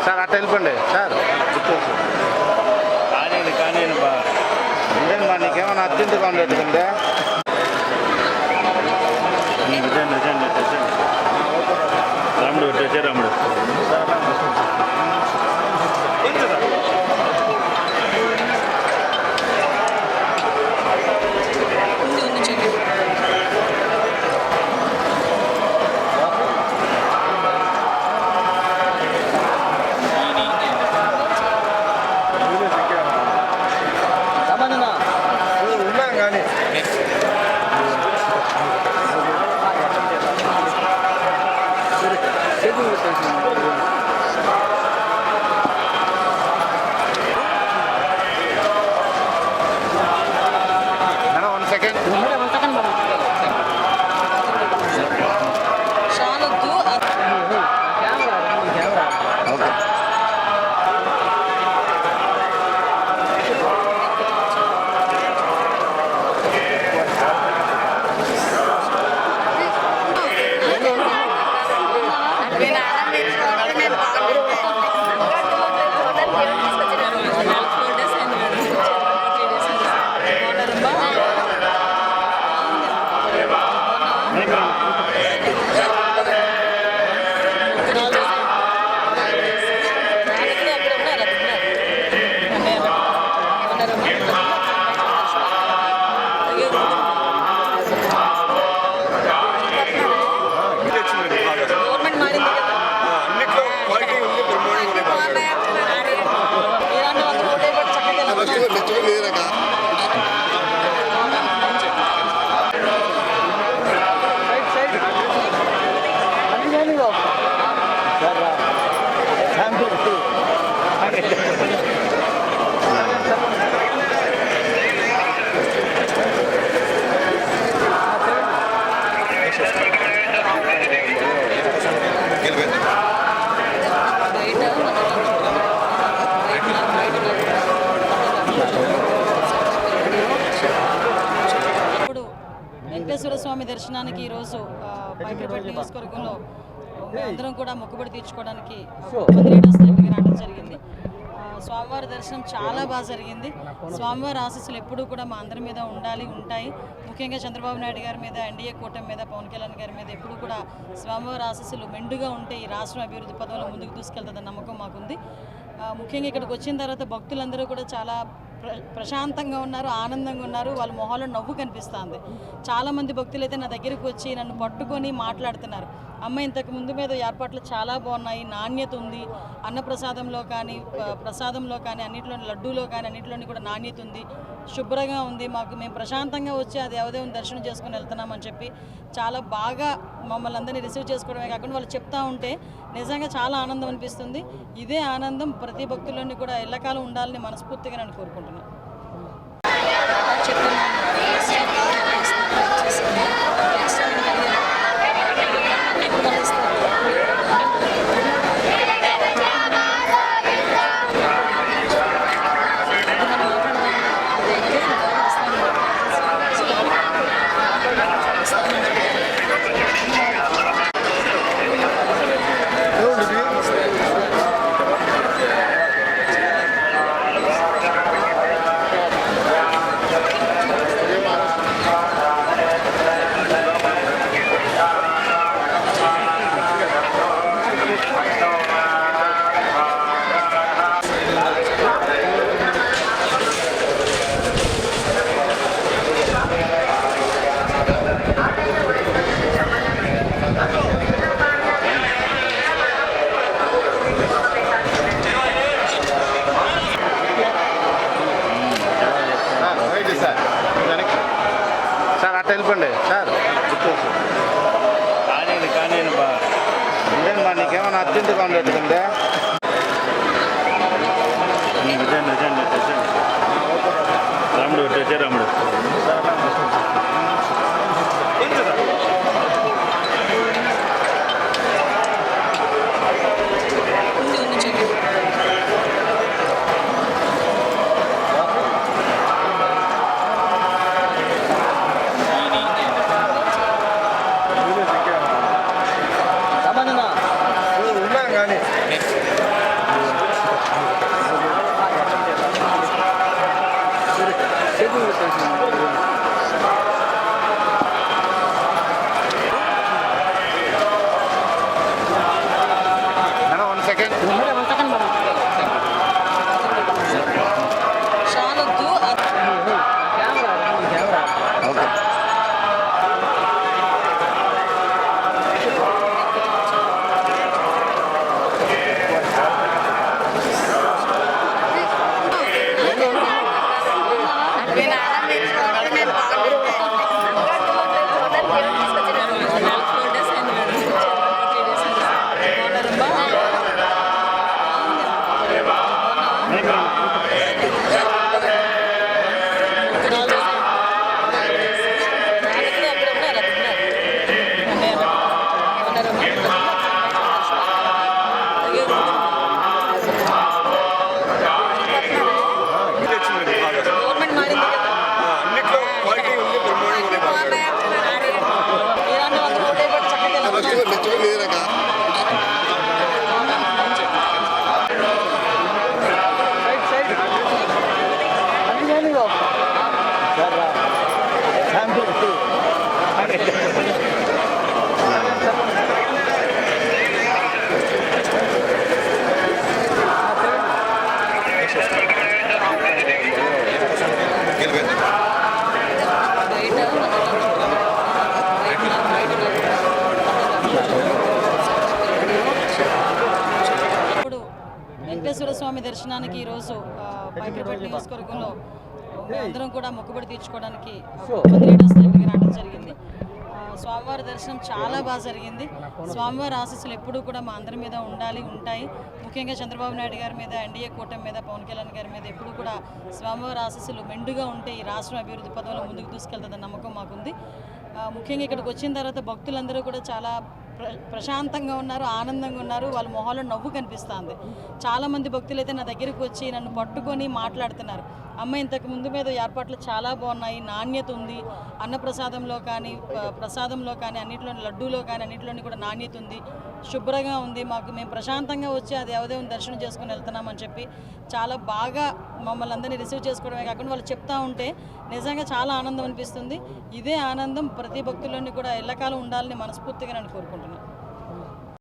Sir అట్లా వెళ్ళిపోండి sir. కానీ బా నీకేమన్నా అర్జెంటుగా ఉండేట్టుకుంటే రాముడు వచ్చే రాముడు వెంకటేశ్వర స్వామి దర్శనానికి ఈరోజు పైకిపేట నియోజకవర్గంలో అందరం కూడా మొక్కుబడి తీర్చుకోవడానికి రావడం జరిగింది. స్వామివారి దర్శనం చాలా బాగా జరిగింది. స్వామివారి ఆశీస్సులు ఎప్పుడూ కూడా మా అందరి మీద ఉంటాయి. ముఖ్యంగా చంద్రబాబు నాయుడు గారి మీద, ఎన్డీఏ కూటమి మీద, పవన్ కళ్యాణ్ గారి మీద ఎప్పుడూ కూడా స్వామివారి ఆశీస్సులు మెండుగా ఉంటే ఈ రాష్ట్రం అభివృద్ధి పదంలో ముందుకు తీసుకెళ్తుందన్న నమ్మకం మాకుంది. ముఖ్యంగా ఇక్కడికి వచ్చిన తర్వాత భక్తులందరూ కూడా చాలా ప్రశాంతంగా ఉన్నారు, ఆనందంగా ఉన్నారు. వాళ్ళ మొహాల్లో నవ్వు కనిపిస్తుంది. చాలామంది భక్తులు అయితే నా దగ్గరికి వచ్చి నన్ను పట్టుకొని మాట్లాడుతున్నారు. అమ్మ ఇంతకు ముందు మీద ఏర్పాట్లు చాలా బాగున్నాయి, నాణ్యత ఉంది, అన్నప్రసాదంలో కానీ ప్రసాదంలో కానీ అన్నింటిలోని లడ్డూలో కానీ అన్నింటిలోని కూడా నాణ్యత ఉంది, శుభ్రంగా ఉంది, మేము ప్రశాంతంగా వచ్చి ఆ దేవదేవుని దర్శనం చేసుకుని వెళ్తున్నామని చెప్పి చాలా బాగా మమ్మల్ని అందరినీ రిసీవ్ చేసుకోవడమే కాకుండా వాళ్ళు చెప్తా ఉంటే నిజంగా చాలా ఆనందం అనిపిస్తుంది. ఇదే ఆనందం ప్రతి భక్తుల్లోని కూడా ఎల్లకాలం ఉండాలని మనస్ఫూర్తిగా నేను కోరుకుంటున్నాను. వెళ్ళిపోండి సార్. కానీ బా ఇంకేంటి బా నీకేమైనా అర్జెంటుగా ఉండేట్టుకుందే? రాముడు వచ్చే రాముడు. Madam 1 second. చాలొద్దు. ఓకే. గవర్నమెంట్ మారింది కదా. అన్నిట్లో క్వాలిటీ ఉంది, బ్రహ్మాండంగా ఉంది. ఇలాంటి వాళ్ళు ఓటే పెట్టి చక్కగా వెళ్ళిపోతారు. ఇప్పుడు వెంకటేశ్వర స్వామి దర్శనానికి ఈరోజు పైకిపేట నియోజకవర్గంలో అందరం కూడా మొక్కుబడి తీర్చుకోవడానికి కొంతమంది లీడర్స్ దగ్గరికి రావడం జరిగింది. స్వామివారి దర్శనం చాలా బాగా జరిగింది. స్వామివారి ఆశీస్సులు ఎప్పుడూ కూడా మా అందరి మీద ఉంటాయి. ముఖ్యంగా చంద్రబాబు నాయుడు గారి మీద, ఎన్డీఏ కూటమి మీద, పవన్ కళ్యాణ్ గారి మీద ఎప్పుడూ కూడా స్వామివారి ఆశీస్సులు మెండుగా ఉంటే ఈ రాష్ట్రం అభివృద్ధి పదంలో ముందుకు తీసుకెళ్తుందన్న నమ్మకం మాకుంది. ముఖ్యంగా ఇక్కడికి వచ్చిన తర్వాత భక్తులందరూ కూడా చాలా ప్రశాంతంగా ఉన్నారు, ఆనందంగా ఉన్నారు. వాళ్ళ మొహాల్లో నవ్వు కనిపిస్తుంది. చాలామంది భక్తులు అయితే నా దగ్గరికి వచ్చి నన్ను పట్టుకొని మాట్లాడుతున్నారు. అమ్మ ఇంతకు ముందు మీద ఏర్పాట్లు చాలా బాగున్నాయి, నాణ్యత ఉంది, అన్నప్రసాదంలో కానీ ప్రసాదంలో కానీ అన్నింటిలో, లడ్డూలో కానీ అన్నింటిలోని కూడా నాణ్యత ఉంది, శుభ్రంగా ఉంది, మేము ప్రశాంతంగా వచ్చి ఆ దేవదేవుని దర్శనం చేసుకుని వెళ్తున్నామని చెప్పి చాలా బాగా మమ్మల్ని అందరినీ రిసీవ్ చేసుకోవడమే కాకుండా వాళ్ళు చెప్తా ఉంటే నిజంగా చాలా ఆనందం అనిపిస్తుంది. ఇదే ఆనందం ప్రతి భక్తుల్లోని కూడా ఎల్లకాలం ఉండాలని మనస్ఫూర్తిగా నేను కోరుకుంటున్నాను.